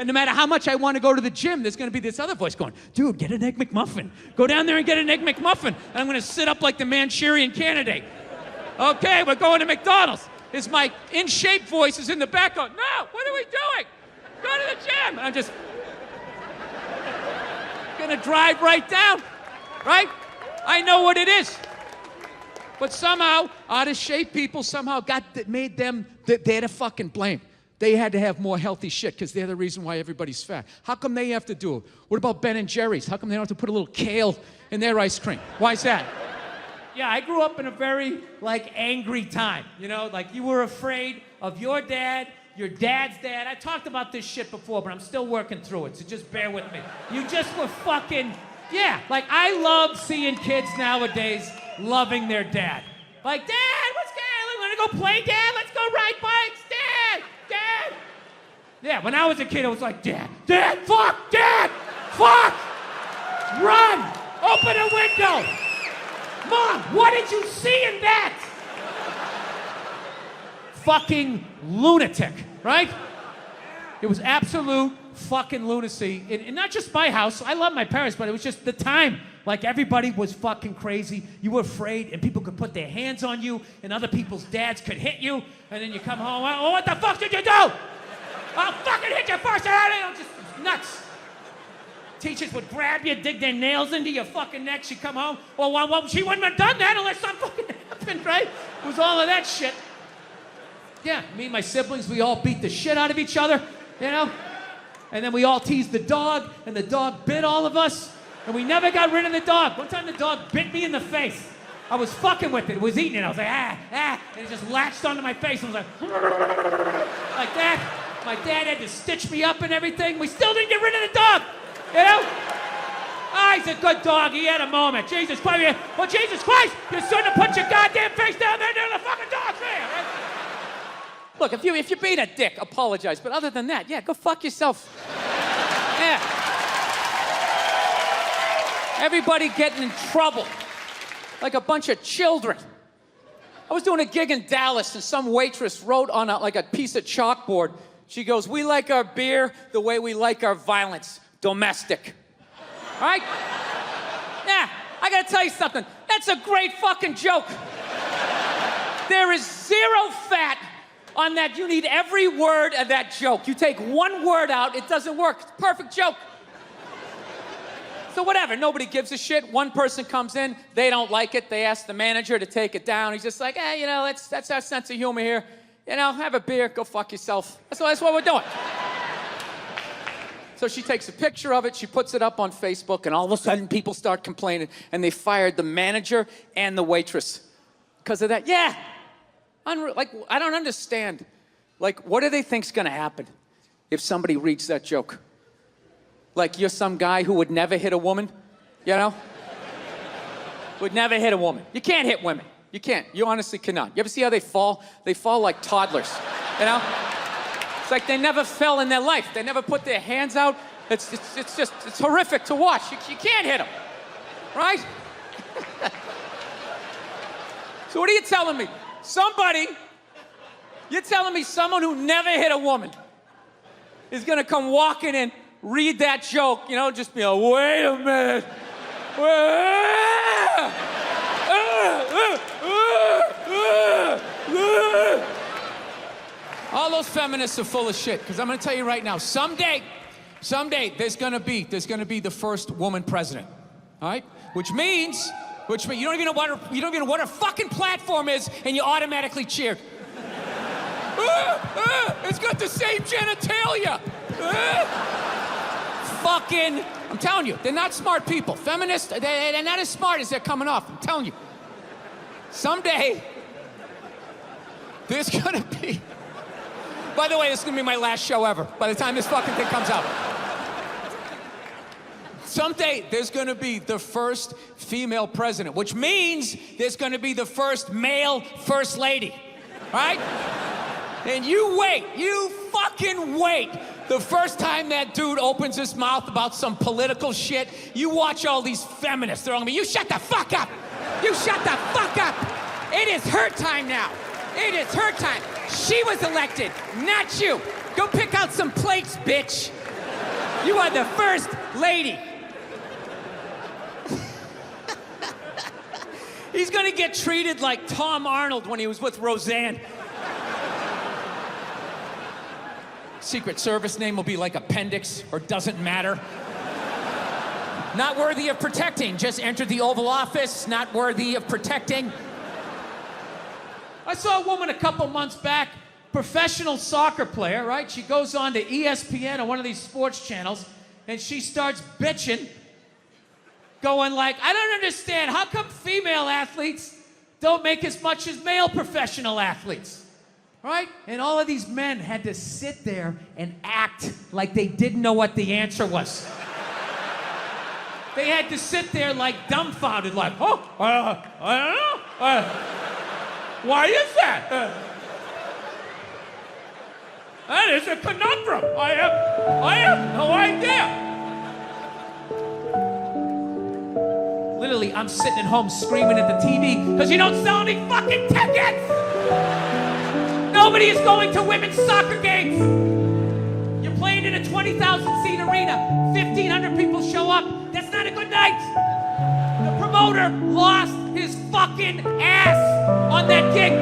And no matter how much I want to go to the gym, there's going to be this other voice going, dude, get an Egg McMuffin. Go down there and get an Egg McMuffin. And I'm going to sit up like the Manchurian Candidate. Okay, we're going to McDonald's. Is my in-shape voice is in the back going, no, what are we doing? Go to the gym. And I'm just going to drive right down, right? I know what it is. But somehow, out-of-shape people somehow made them, they're to fucking blame. They had to have more healthy shit because they're the reason why everybody's fat. How come they have to do it? What about Ben and Jerry's? How come they don't have to put a little kale in their ice cream? Why is that? Yeah, I grew up in a very, angry time. You know, you were afraid of your dad's dad. I talked about this shit before, but I'm still working through it, so just bear with me. You just were fucking, I love seeing kids nowadays loving their dad. Like, Dad, what's going on? Want to go play, Dad? Let's go ride bikes, Dad! Dad! Yeah, when I was a kid, I was like, Dad, fuck, Dad, fuck! Run! Open a window! Mom, what did you see in that? Fucking lunatic, right? It was absolute fucking lunacy. And not just my house. I love my parents, but it was just the time. Everybody was fucking crazy. You were afraid, and people could put their hands on you, and other people's dads could hit you, and then you come home, oh, what the fuck did you do? I'll fucking hit you first, just nuts. Teachers would grab you, dig their nails into your fucking neck, she'd come home, well, she wouldn't have done that unless something fucking happened, right? It was all of that shit. Yeah, me and my siblings, we all beat the shit out of each other, you know? And then we all teased the dog, and the dog bit all of us. And we never got rid of the dog. One time the dog bit me in the face. I was fucking with it. It was eating it. I was like, and it just latched onto my face. And I was like that. My dad had to stitch me up and everything. We still didn't get rid of the dog. You know? He's a good dog. He had a moment. Jesus Christ. Well, Jesus Christ, you shouldn't have put your goddamn face down there near the fucking dog's there. Right? Look, if you're being a dick, apologize. But other than that, go fuck yourself. Yeah. Everybody getting in trouble, like a bunch of children. I was doing a gig in Dallas, and some waitress wrote on a piece of chalkboard. She goes, we like our beer the way we like our violence, domestic. All right? Yeah, I gotta tell you something. That's a great fucking joke. There is zero fat on that. You need every word of that joke. You take one word out, it doesn't work. It's a perfect joke. So whatever, nobody gives a shit. One person comes in, they don't like it. They ask the manager to take it down. He's just like, that's our sense of humor here. Have a beer, go fuck yourself. That's what we're doing. So she takes a picture of it, she puts it up on Facebook, and all of a sudden people start complaining, and they fired the manager and the waitress because of that. Yeah, I don't understand. What do they think's gonna happen if somebody reads that joke? You're some guy who would never hit a woman, you know? Would never hit a woman. You can't hit women. You can't. You honestly cannot. You ever see how they fall? They fall like toddlers, you know? It's like they never fell in their life. They never put their hands out. It's horrific to watch. You can't hit them, right? So what are you telling me? You're telling me someone who never hit a woman is gonna come walking in, read that joke, just be wait a minute. All those feminists are full of shit, because I'm gonna tell you right now, someday, there's gonna be the first woman president, all right? Which means you don't even know what her fucking platform is, and you automatically cheer. It's got the same genitalia. Fucking, I'm telling you, they're not smart people. Feminists, they're not as smart as they're coming off. I'm telling you. Someday, there's gonna be, by the way, this is gonna be my last show ever, by the time this fucking thing comes out. Someday, there's gonna be the first female president, which means there's gonna be the first male first lady, right? And you fucking wait. The first time that dude opens his mouth about some political shit, you watch all these feminists. They're all gonna be, you shut the fuck up. You shut the fuck up. It is her time now. It is her time. She was elected, not you. Go pick out some plates, bitch. You are the first lady. He's gonna get treated like Tom Arnold when he was with Roseanne. Secret Service name will be like Appendix or Doesn't Matter. Not worthy of protecting. Just entered the Oval Office. Not worthy of protecting. I saw a woman a couple months back, professional soccer player, right? She goes on to ESPN or one of these sports channels, and she starts bitching, going like, I don't understand, how come female athletes don't make as much as male professional athletes? Right? And all of these men had to sit there and act like they didn't know what the answer was. They had to sit there like dumbfounded, like, oh, I don't know. Why is that? That is a conundrum. I have no idea. Literally, I'm sitting at home screaming at the TV because you don't sell any fucking tickets. Nobody is going to women's soccer games. You're playing in a 20,000-seat arena. 1,500 people show up. That's not a good night. The promoter lost his fucking ass on that gig.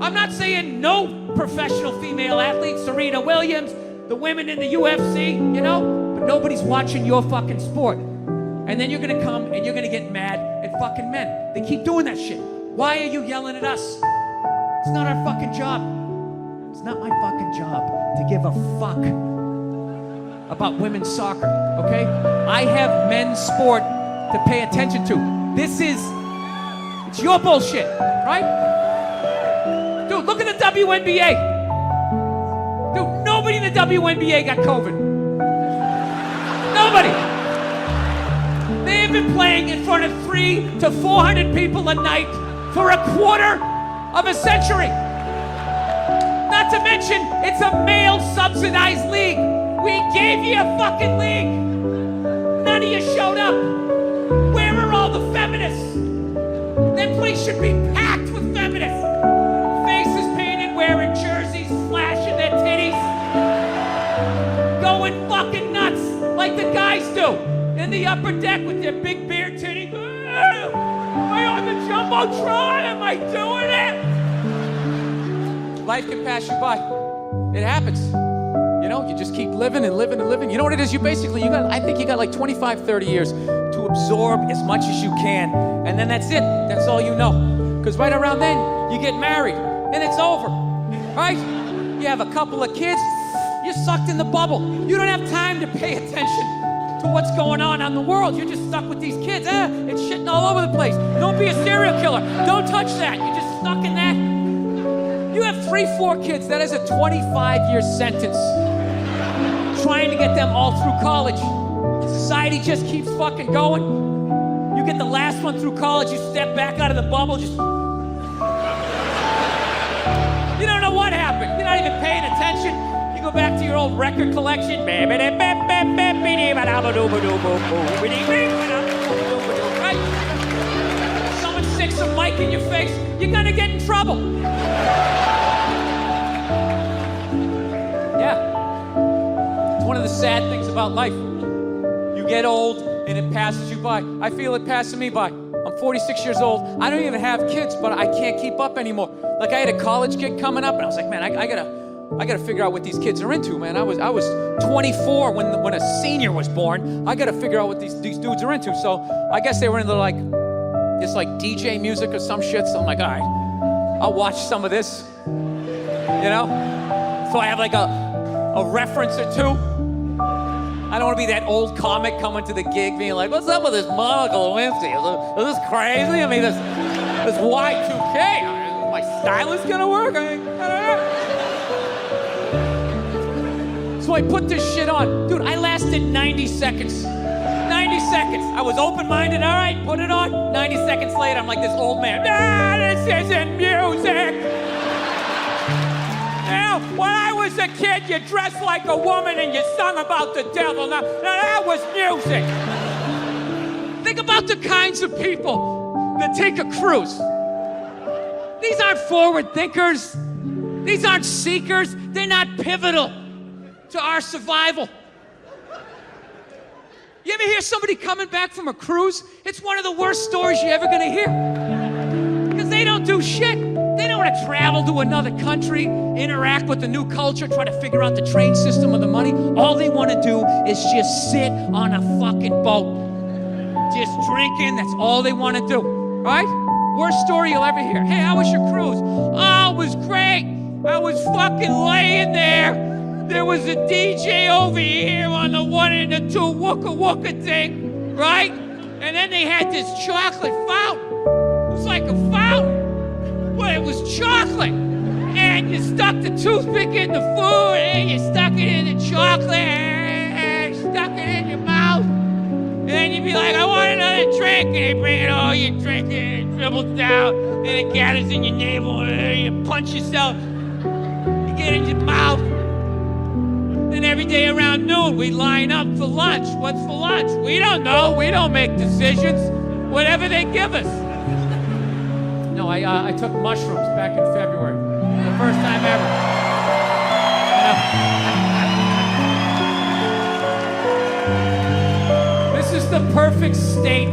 I'm not saying no professional female athletes, Serena Williams, the women in the UFC, you know, but nobody's watching your fucking sport. And then you're gonna come and you're gonna get mad at fucking men. They keep doing that shit. Why are you yelling at us? It's not our fucking job. It's not my fucking job to give a fuck about women's soccer, okay? I have men's sport to pay attention to. It's your bullshit, right? Dude, look at the WNBA. Dude, nobody in the WNBA got COVID. Nobody. They have been playing in front of 300 to 400 people a night for a quarter of a century. Not to mention, it's a male-subsidized league. We gave you a fucking league. None of you showed up. Where are all the feminists? That place should be packed with feminists. Faces painted, wearing jerseys, flashing their titties. Going fucking nuts like the guys do. In the upper deck with their big bare titties. Am I on the Jumbotron? Am I doing it? Life can pass you by. It happens. You know, you just keep living and living and living. You know what it is? I think you got like 25, 30 years to absorb as much as you can. And then that's it. That's all you know. Because right around then, you get married and it's over. Right? You have a couple of kids. You're sucked in the bubble. You don't have time to pay attention to what's going on in the world. You're just stuck with these kids. It's shitting all over the place. Don't be a serial killer. Don't touch that. You're just stuck in that. You have 3-4 kids. That is a 25-year sentence. Trying to get them all through college. Society just keeps fucking going. You get the last one through college, you step back out of the bubble, just... You don't know what happened. You're not even paying attention. You go back to your old record collection. Right? Someone sticks a mic in your face, you're gonna get in trouble. Yeah. It's one of the sad things about life. You get old and it passes you by. I feel it passing me by. I'm 46 years old. I don't even have kids, but I can't keep up anymore. Like I had a college gig coming up and I was like, man, I gotta figure out what these kids are into, man. I was 24 when a senior was born. I gotta figure out what these dudes are into. So I guess they were into like this like DJ music or some shit. So I'm like, all right, I'll watch some of this, you know? So I have like a reference or two. I don't want to be that old comic coming to the gig being like, what's up with this Monica Lewinsky? Is this crazy? I mean, this Y2K, my stylist gonna work? I don't know. So I put this shit on. Dude, I lasted 90 seconds. 90 seconds. I was open-minded, all right, put it on. 90 seconds later, I'm like this old man. This isn't music. Now, when I was a kid, you dressed like a woman and you sung about the devil. Now that was music. Think about the kinds of people that take a cruise. These aren't forward thinkers. These aren't seekers. They're not pivotal to our survival. You ever hear somebody coming back from a cruise? It's one of the worst stories you're ever gonna hear. Because they don't do shit. They don't want to travel to another country, interact with the new culture, try to figure out the train system or the money. All they want to do is just sit on a fucking boat. Just drinking, that's all they want to do, right? Worst story you'll ever hear. Hey, how was your cruise? Oh, it was great. I was fucking laying there. There was a DJ over here on the 1 and the 2 wooka wooka thing, right? And then they had this chocolate fountain. It was like a fountain. Well, it was chocolate. And you stuck the toothpick in the food, and you stuck it in the chocolate, and you stuck it in your mouth. And then you'd be like, I want another drink. And they bring it all, you drink it, and it dribbles down, and it gathers in your navel, and you punch yourself. You get it in your mouth. Then every day around noon, we line up for lunch. What's for lunch? We don't know. We don't make decisions. Whatever they give us. No, I took mushrooms back in February. The first time ever. This is the perfect state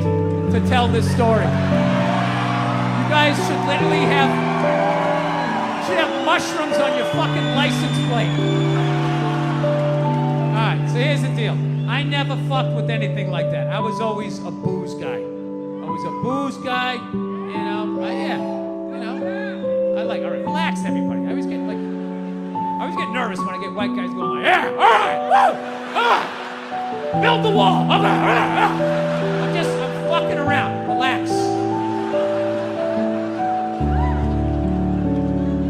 to tell this story. You guys should literally have mushrooms on your fucking license plate. All right, so here's the deal. I never fucked with anything like that. I was always a booze guy. I was a booze guy. All right, relax, everybody. I always get nervous when I get white guys going like, yeah, all right, build the wall. Okay, I'm fucking around. Relax.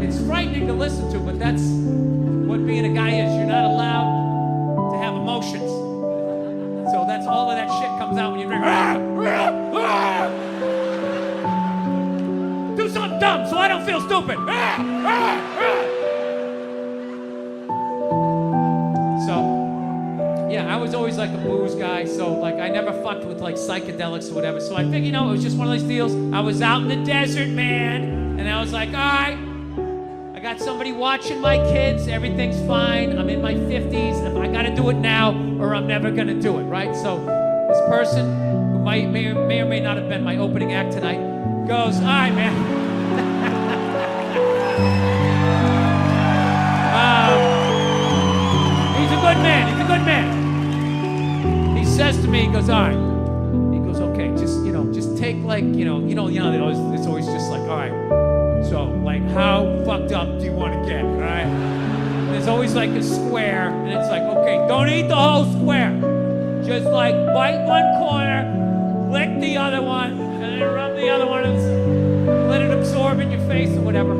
It's frightening to listen to, but that's what being a guy is. You're not allowed to have emotions. So that's all of that shit comes out when you drink. Do something dumb so I don't feel stupid. So, yeah, I was always like a booze guy, so like I never fucked with like psychedelics or whatever. So I figured, it was just one of those deals. I was out in the desert, man, and I was like, all right, I got somebody watching my kids, everything's fine. I'm in my 50s. If I gotta do it now or I'm never gonna do it, right? So this person, who may or may not have been my opening act tonight, goes, all right, man. He's a good man. He's a good man. He says to me, he goes, all right. He goes, okay, just take like, it's always just like, all right. So, like, how fucked up do you want to get, all right? And there's always like a square, and it's like, okay, don't eat the whole square. Just like bite one corner, lick the other one, and then rub the other one, and let it absorb in your face or whatever.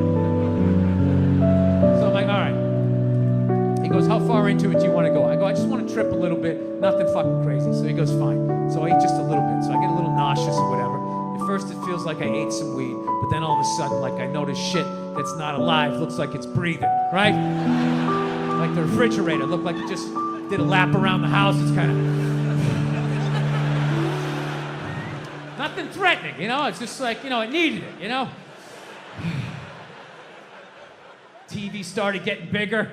So I'm like, all right. He goes, how far into it do you want to go? I go, I just want to trip a little bit, nothing fucking crazy. So he goes, fine. So I eat just a little bit. So I get a little nauseous or whatever. At first it feels like I ate some weed, but then all of a sudden, like I notice shit that's not alive looks like it's breathing, right? Like the refrigerator looked like it just did a lap around the house. It's kind of nothing threatening, It's just like, it needed it, TV started getting bigger.